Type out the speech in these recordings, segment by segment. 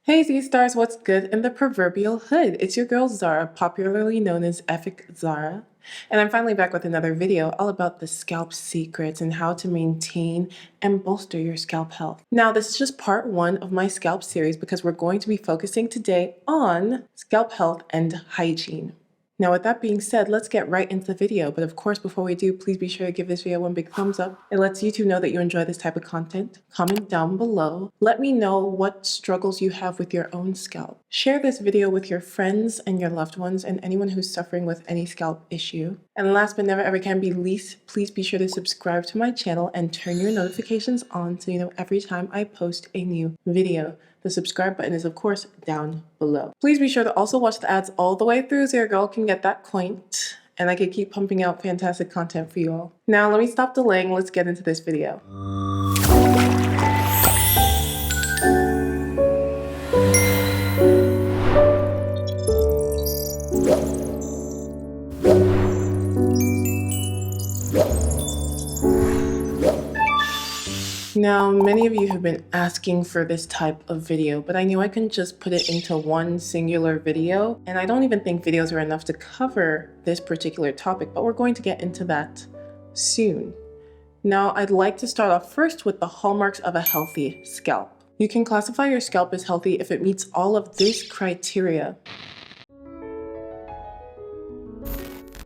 Hey Z-Stars, what's good in the proverbial hood? It's your girl Zara, popularly known as EfikZara, and I'm finally back with another video all about the scalp secrets and how to maintain and bolster your scalp health. Now, this is just part one of my scalp series because we're going to be focusing today on scalp health and hygiene. Now, with that being said, let's get right into the video. But of course, before we do, please be sure to give this video one big thumbs up. It lets YouTube know that you enjoy this type of content. Comment down below. Let me know what struggles you have with your own scalp. Share this video with your friends and your loved ones and anyone who's suffering with any scalp issue. And last but never ever can be least, please be sure to subscribe to my channel and turn your notifications on so you know every time I post a new video. The subscribe button is, of course, down below. Please be sure to also watch the ads all the way through so your girl can get that coin and I can keep pumping out fantastic content for you all. Now, let me stop delaying. Let's get into this video. Now, many of you have been asking for this type of video, but I knew I couldn't just put it into one singular video, and I don't even think videos are enough to cover this particular topic, but we're going to get into that soon. Now, I'd like to start off first with the hallmarks of a healthy scalp. You can classify your scalp as healthy if it meets all of this criteria.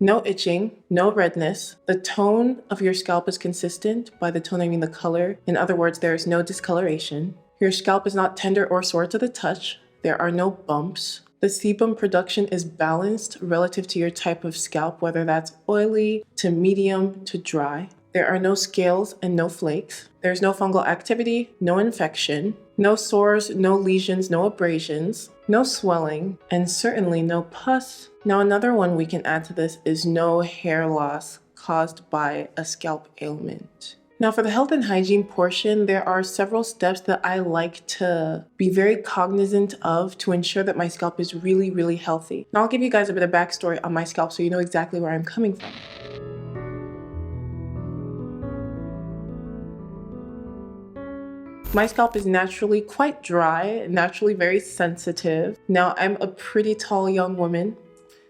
No itching, no redness. The tone of your scalp is consistent. By the tone, I mean the color. In other words, there is no discoloration. Your scalp is not tender or sore to the touch. There are no bumps. The sebum production is balanced relative to your type of scalp, whether that's oily to medium to dry. There are no scales and no flakes. There's no fungal activity, no infection, no sores, no lesions, no abrasions, no swelling, and certainly no pus. Now, another one we can add to this is no hair loss caused by a scalp ailment. Now, for the health and hygiene portion, there are several steps that I like to be very cognizant of to ensure that my scalp is really, really healthy. Now, I'll give you guys a bit of backstory on my scalp so you know exactly where I'm coming from. My scalp is naturally quite dry, naturally very sensitive. Now, I'm a pretty tall young woman,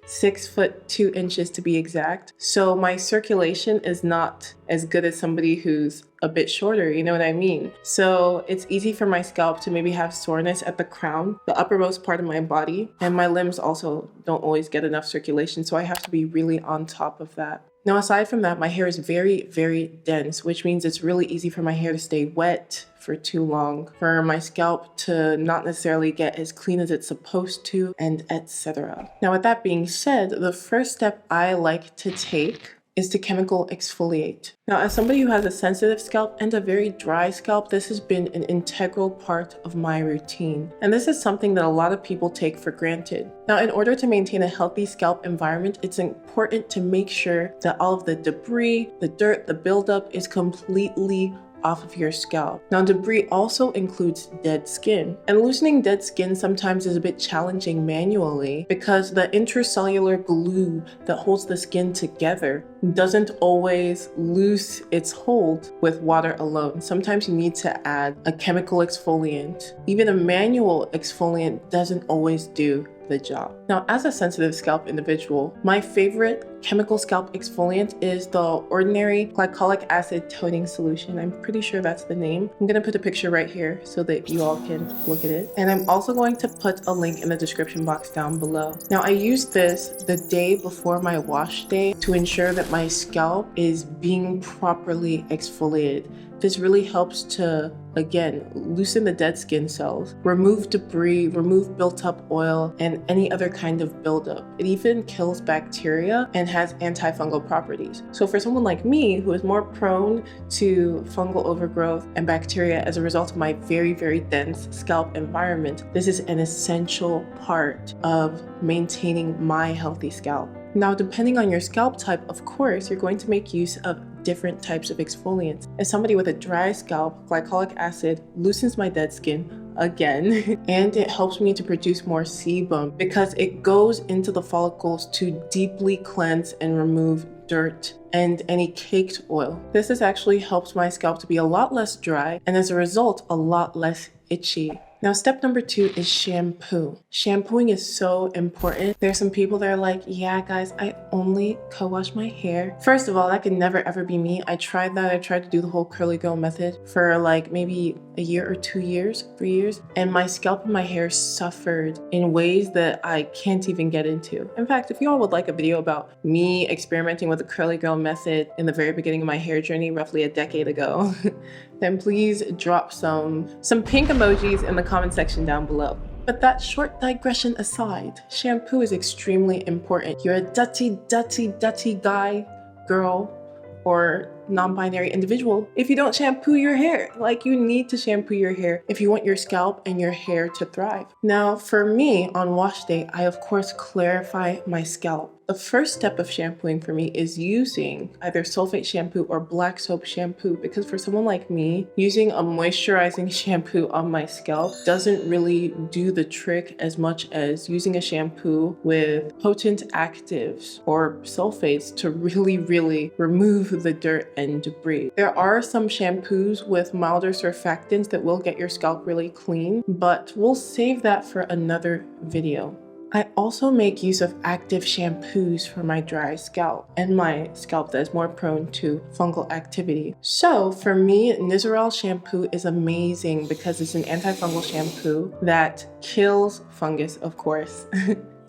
6'2" to be exact. So my circulation is not as good as somebody who's a bit shorter, you know what I mean? So it's easy for my scalp to maybe have soreness at the crown, the uppermost part of my body, and my limbs also don't always get enough circulation, so I have to be really on top of that. Now, aside from that, my hair is very, very dense, which means it's really easy for my hair to stay wet for too long, for my scalp to not necessarily get as clean as it's supposed to, and etc. Now, with that being said, the first step I like to take is to chemical exfoliate. Now, as somebody who has a sensitive scalp and a very dry scalp, this has been an integral part of my routine. And this is something that a lot of people take for granted. Now, in order to maintain a healthy scalp environment, it's important to make sure that all of the debris, the dirt, the buildup is completely off of your scalp. Now, debris also includes dead skin, and loosening dead skin sometimes is a bit challenging manually because the intracellular glue that holds the skin together doesn't always loose its hold with water alone. Sometimes you need to add a chemical exfoliant. Even a manual exfoliant doesn't always do the job. Now, as a sensitive scalp individual, my favorite chemical scalp exfoliant is the ordinary glycolic acid toning solution. I'm pretty sure that's the name. I'm gonna put a picture right here so that you all can look at it. And I'm also going to put a link in the description box down below. Now, I use this the day before my wash day to ensure that my scalp is being properly exfoliated. This really helps to, again, loosen the dead skin cells, remove debris, remove built up oil, and any other kind of buildup. It even kills bacteria and has antifungal properties. So for someone like me who is more prone to fungal overgrowth and bacteria as a result of my very, very dense scalp environment, this is an essential part of maintaining my healthy scalp. Now, depending on your scalp type, of course, you're going to make use of different types of exfoliants. As somebody with a dry scalp, glycolic acid loosens my dead skin again, and it helps me to produce more sebum because it goes into the follicles to deeply cleanse and remove dirt and any caked oil. This has actually helped my scalp to be a lot less dry and as a result, a lot less itchy. Now, step number 2 is shampoo. Shampooing is so important. There's some people that are like, yeah, guys, I only co-wash my hair. First of all, that could never ever be me. I tried that. I tried to do the whole curly girl method for like maybe a year or 2 years, 3 years. And my scalp and my hair suffered in ways that I can't even get into. In fact, if you all would like a video about me experimenting with the curly girl method in the very beginning of my hair journey, roughly a decade ago, then please drop some pink emojis in the comment section down below. But that short digression aside, shampoo is extremely important. You're a dirty guy, girl, or non-binary individual if you don't shampoo your hair. Like, you need to shampoo your hair if you want your scalp and your hair to thrive. Now, for me, on wash day, I of course clarify my scalp. The first step of shampooing for me is using either sulfate shampoo or black soap shampoo, because for someone like me, using a moisturizing shampoo on my scalp doesn't really do the trick as much as using a shampoo with potent actives or sulfates to really remove the dirt and debris. There are some shampoos with milder surfactants that will get your scalp really clean, but we'll save that for another video. I also make use of active shampoos for my dry scalp and my scalp that is more prone to fungal activity. So for me, Nizoral shampoo is amazing because it's an antifungal shampoo that kills fungus, of course.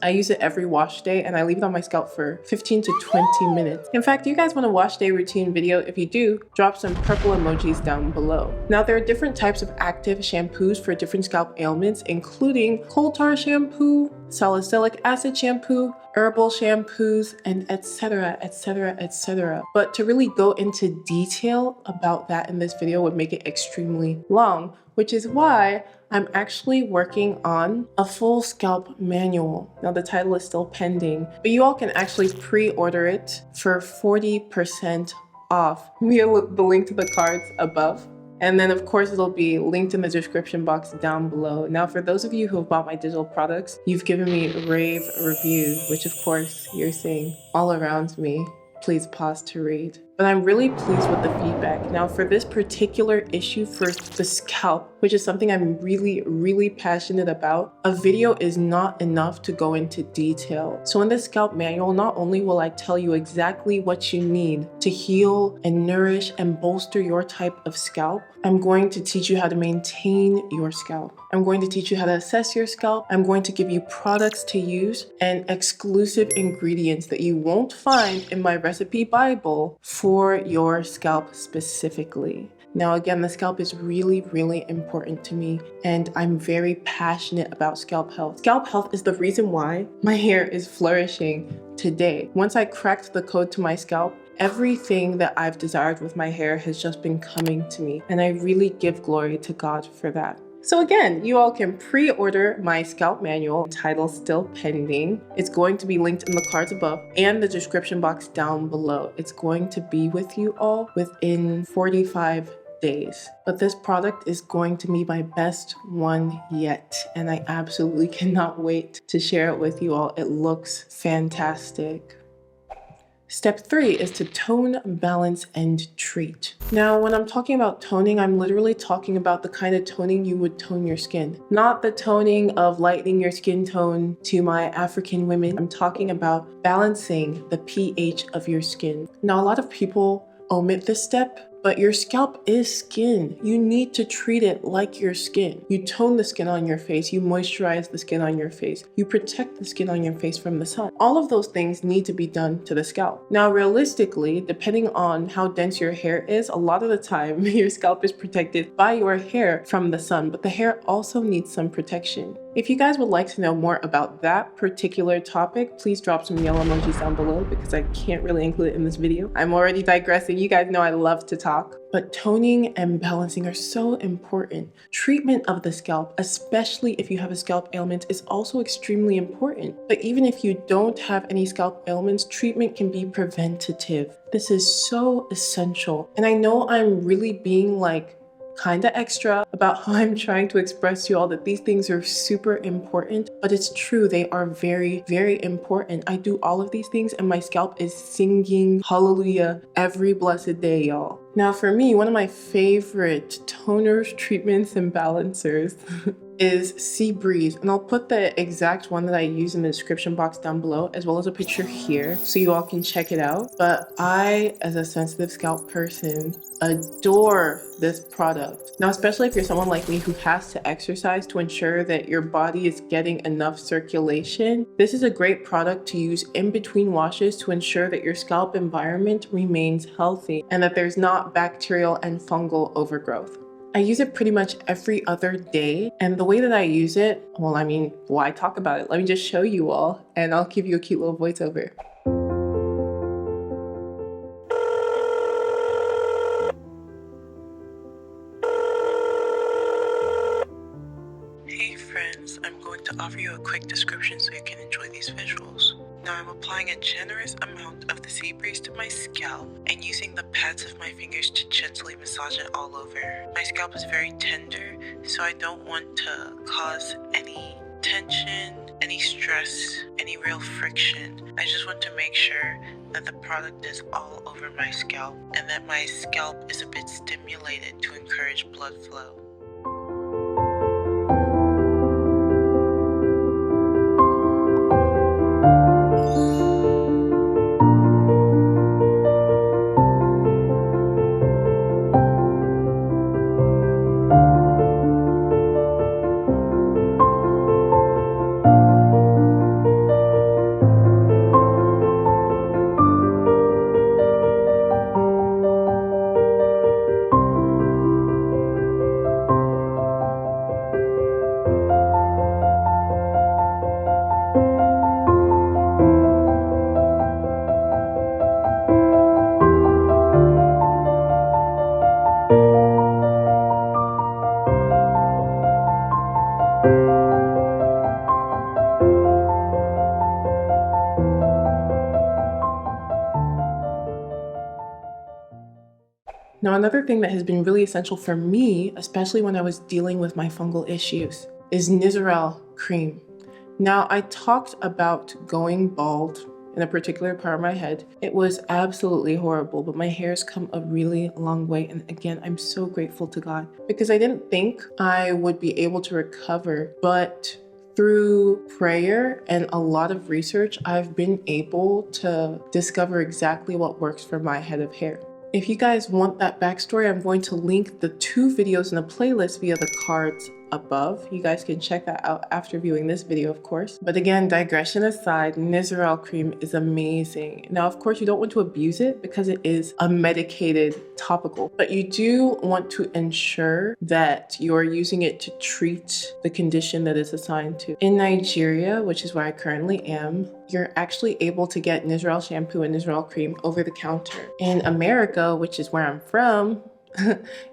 I use it every wash day and I leave it on my scalp for 15 to 20 minutes. In fact, you guys want a wash day routine video? If you do, drop some purple emojis down below. Now, there are different types of active shampoos for different scalp ailments, including coal tar shampoo, salicylic acid shampoo, herbal shampoos, and etc. But to really go into detail about that in this video would make it extremely long, which is why I'm actually working on a full scalp manual. Now, the title is still pending, but you all can actually pre-order it for 40% off via the link to the cards above. And then of course it'll be linked in the description box down below. Now, for those of you who have bought my digital products, you've given me rave reviews, which of course you're seeing all around me. Please pause to read. But I'm really pleased with the feedback. Now, for this particular issue for the scalp, which is something I'm really passionate about, a video is not enough to go into detail. So in the scalp manual, not only will I tell you exactly what you need to heal and nourish and bolster your type of scalp, I'm going to teach you how to maintain your scalp. I'm going to teach you how to assess your scalp. I'm going to give you products to use and exclusive ingredients that you won't find in my recipe Bible for your scalp specifically. Now, again, the scalp is really important to me, and I'm very passionate about scalp health. Scalp health is the reason why my hair is flourishing today. Once I cracked the code to my scalp, everything that I've desired with my hair has just been coming to me, and I really give glory to God for that. So again, you all can pre-order my scalp manual, title still pending. It's going to be linked in the cards above and the description box down below. It's going to be with you all within 45 days. But this product is going to be my best one yet, and I absolutely cannot wait to share it with you all. It looks fantastic. Step 3 is to tone, balance, and treat. Now, when I'm talking about toning, I'm literally talking about the kind of toning you would tone your skin. Not the toning of lightening your skin tone to my African women. I'm talking about balancing the pH of your skin. Now, a lot of people omit this step, but your scalp is skin. You need to treat it like your skin. You tone the skin on your face, you moisturize the skin on your face, you protect the skin on your face from the sun. All of those things need to be done to the scalp. Now, realistically, depending on how dense your hair is, a lot of the time your scalp is protected by your hair from the sun, but the hair also needs some protection. If you guys would like to know more about that particular topic, please drop some yellow emojis down below because I can't really include it in this video. I'm already digressing. You guys know I love to talk. But toning and balancing are so important. Treatment of the scalp, especially if you have a scalp ailment, is also extremely important. But even if you don't have any scalp ailments, treatment can be preventative. This is so essential. And I know I'm really being like kind of extra about how I'm trying to express to you all that these things are super important, but it's true, they are very important. I do all of these things and my scalp is singing hallelujah every blessed day, y'all. Now, for me, one of my favorite toners, treatments, and balancers is Sea Breeze, and I'll put the exact one that I use in the description box down below, as well as a picture here so you all can check it out. But I, as a sensitive scalp person, adore this product. Now, especially if you're someone like me who has to exercise to ensure that your body is getting enough circulation, this is a great product to use in between washes to ensure that your scalp environment remains healthy and that there's not bacterial and fungal overgrowth. I use it pretty much every other day, and the way that I use it, well, I mean, why talk about it? Let me just show you all, and I'll give you a cute little voiceover. Hey friends, I'm going to offer you a quick description so you can enjoy these visuals. Now I'm applying a generous amount of the Sea Breeze to my scalp and using the pads of my fingers to gently massage it all over. My scalp is very tender, so I don't want to cause any tension, any stress, any real friction. I just want to make sure that the product is all over my scalp and that my scalp is a bit stimulated to encourage blood flow. Now, another thing that has been really essential for me, especially when I was dealing with my fungal issues, is Nizoral cream. Now, I talked about going bald in a particular part of my head. It was absolutely horrible, but my hair's come a really long way. And again, I'm so grateful to God because I didn't think I would be able to recover, but through prayer and a lot of research, I've been able to discover exactly what works for my head of hair. If you guys want that backstory, I'm going to link the 2 videos in a playlist via the cards above. You guys can check that out after viewing this video, of course. But again, digression aside, Nizoral cream is amazing. Now, of course, you don't want to abuse it because it is a medicated topical, but you do want to ensure that you're using it to treat the condition that it's assigned to. In Nigeria, which is where I currently am, you're actually able to get Nizoral shampoo and Nizoral cream over the counter. In America, which is where I'm from,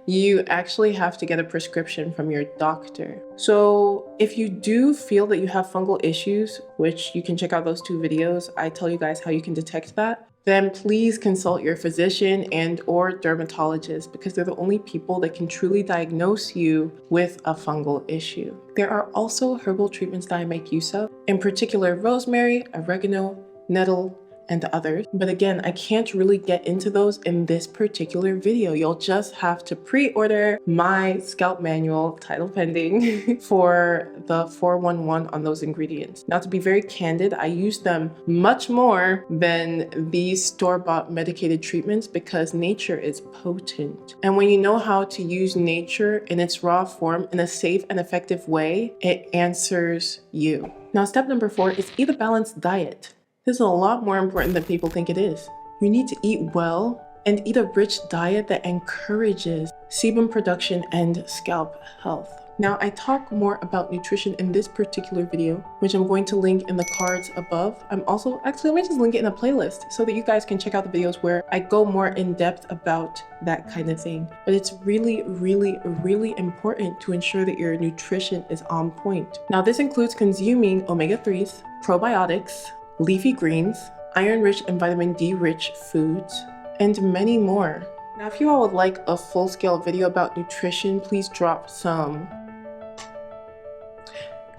you actually have to get a prescription from your doctor. So if you do feel that you have fungal issues, which you can check out those 2 videos, I tell you guys how you can detect that, then please consult your physician and or dermatologist because they're the only people that can truly diagnose you with a fungal issue. There are also herbal treatments that I make use of, in particular rosemary, oregano, nettle, and others. But again, I can't really get into those in this particular video. You'll just have to pre-order my scalp manual, title pending, for the 411 on those ingredients. Now, to be very candid, I use them much more than these store-bought medicated treatments because nature is potent. And when you know how to use nature in its raw form in a safe and effective way, it answers you. Now, step number 4 is eat a balanced diet. This is a lot more important than people think it is. You need to eat well and eat a rich diet that encourages sebum production and scalp health. Now, I talk more about nutrition in this particular video, which I'm going to link in the cards above. I'm also, actually, let me just link it in a playlist so that you guys can check out the videos where I go more in depth about that kind of thing. But it's really, really, really important to ensure that your nutrition is on point. Now, this includes consuming omega-3s, probiotics, leafy greens, iron-rich and vitamin D-rich foods, and many more. Now, if you all would like a full-scale video about nutrition, please drop some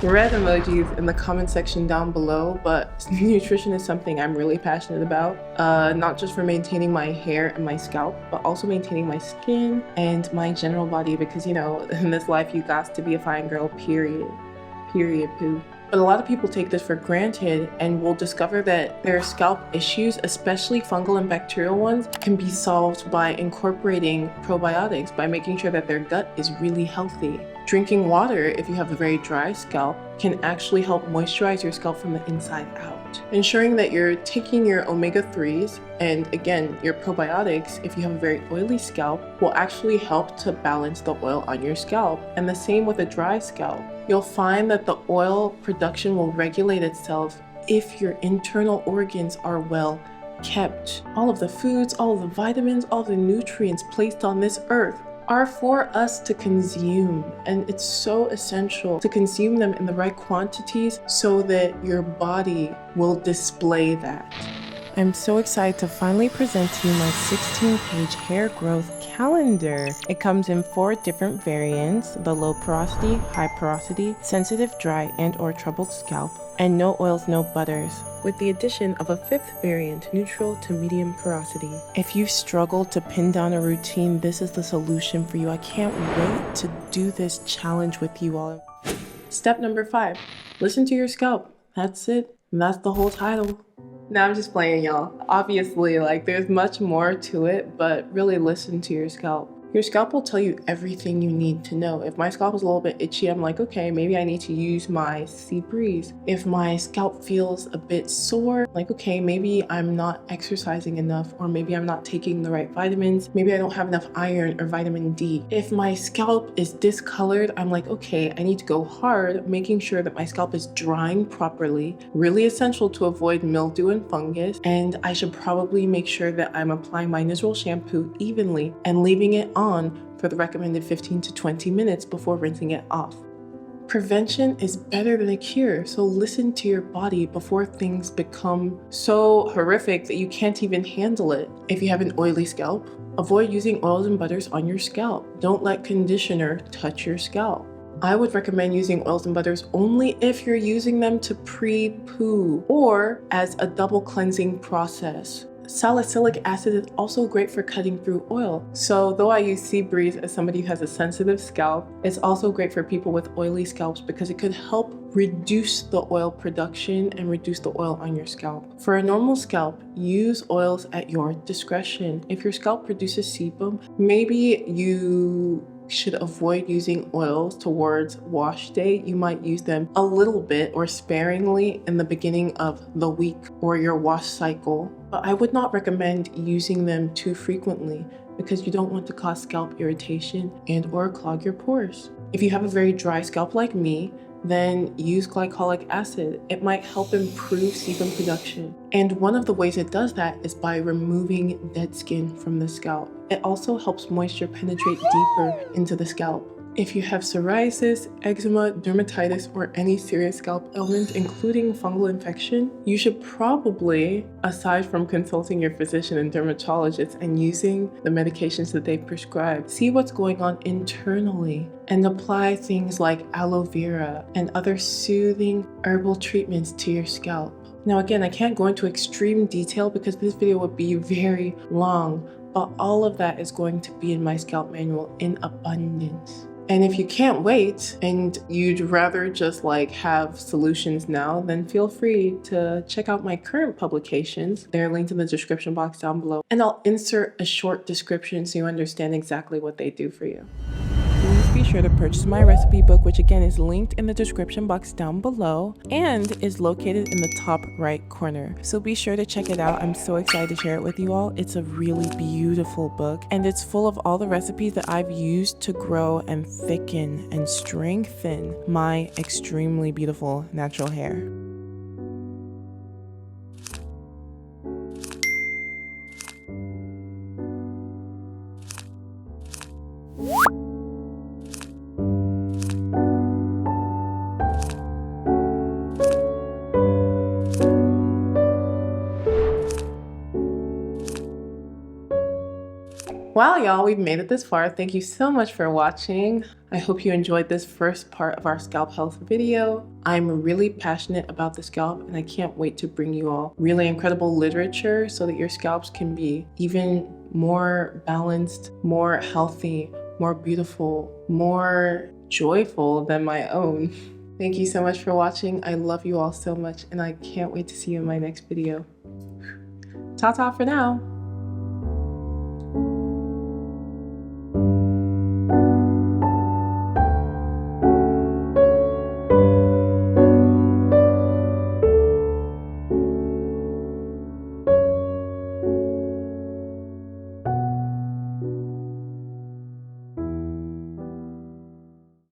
red emojis in the comment section down below, but nutrition is something I'm really passionate about, not just for maintaining my hair and my scalp, but also maintaining my skin and my general body, because you know, in this life you got to be a fine girl, period poo. But a lot of people take this for granted and will discover that their scalp issues, especially fungal and bacterial ones, can be solved by incorporating probiotics, by making sure that their gut is really healthy. Drinking water, if you have a very dry scalp, can actually help moisturize your scalp from the inside out. Ensuring that you're taking your omega-3s and again, your probiotics, if you have a very oily scalp, will actually help to balance the oil on your scalp. And the same with a dry scalp. You'll find that the oil production will regulate itself if your internal organs are well kept. All of the foods, all of the vitamins, all of the nutrients placed on this earth are for us to consume, and it's so essential to consume them in the right quantities so that your body will display that. I'm so excited to finally present to you my 16-page hair growth calendar. It comes in 4 different variants: the low porosity, high porosity, sensitive, dry, and or troubled scalp, and no oils, no butters, with the addition of a 5th variant, neutral to medium porosity. If you struggle to pin down a routine, this is the solution for you. I can't wait to do this challenge with you all. Step number 5, listen to your scalp. That's it. And that's the whole title. Now I'm just playing, y'all. Obviously, like, there's much more to it, but really listen to your scalp. Your scalp will tell you everything you need to know. If my scalp is a little bit itchy, I'm like, okay, maybe I need to use my Sea Breeze. If my scalp feels a bit sore, like, okay, maybe I'm not exercising enough, or maybe I'm not taking the right vitamins. Maybe I don't have enough iron or vitamin D. If my scalp is discolored, I'm like, okay, I need to go hard, making sure that my scalp is drying properly, really essential to avoid mildew and fungus. And I should probably make sure that I'm applying my Nigerian shampoo evenly and leaving it on for the recommended 15 to 20 minutes before rinsing it off. Prevention is better than a cure, so listen to your body before things become so horrific that you can't even handle it. If you have an oily scalp, avoid using oils and butters on your scalp. Don't let conditioner touch your scalp. I would recommend using oils and butters only if you're using them to pre-poo or as a double cleansing process. Salicylic acid is also great for cutting through oil. So though I use Sea Breeze as somebody who has a sensitive scalp, it's also great for people with oily scalps because it could help reduce the oil production and reduce the oil on your scalp. For a normal scalp, use oils at your discretion. If your scalp produces sebum, maybe you should avoid using oils towards wash day. You might use them a little bit or sparingly in the beginning of the week or your wash cycle. But I would not recommend using them too frequently because you don't want to cause scalp irritation and or clog your pores. If you have a very dry scalp like me, then use glycolic acid. It might help improve sebum production. And one of the ways it does that is by removing dead skin from the scalp. It also helps moisture penetrate deeper into the scalp. If you have psoriasis, eczema, dermatitis, or any serious scalp ailments, including fungal infection, you should probably, aside from consulting your physician and dermatologist and using the medications that they prescribe, see what's going on internally and apply things like aloe vera and other soothing herbal treatments to your scalp. Now again, I can't go into extreme detail because this video would be very long, but all of that is going to be in my scalp manual in abundance. And if you can't wait and you'd rather just like have solutions now, then feel free to check out my current publications. They're linked in the description box down below. And I'll insert a short description so you understand exactly what they do for you. Please be sure to purchase my recipe book, which again is linked in the description box down below and is located in the top right corner. So be sure to check it out. I'm so excited to share it with you all. It's a really beautiful book and it's full of all the recipes that I've used to grow and thicken and strengthen my extremely beautiful natural hair. Wow, y'all, we've made it this far. Thank you so much for watching. I hope you enjoyed this first part of our scalp health video. I'm really passionate about the scalp and I can't wait to bring you all really incredible literature so that your scalps can be even more balanced, more healthy, more beautiful, more joyful than my own. Thank you so much for watching. I love you all so much and I can't wait to see you in my next video. Ta-ta for now.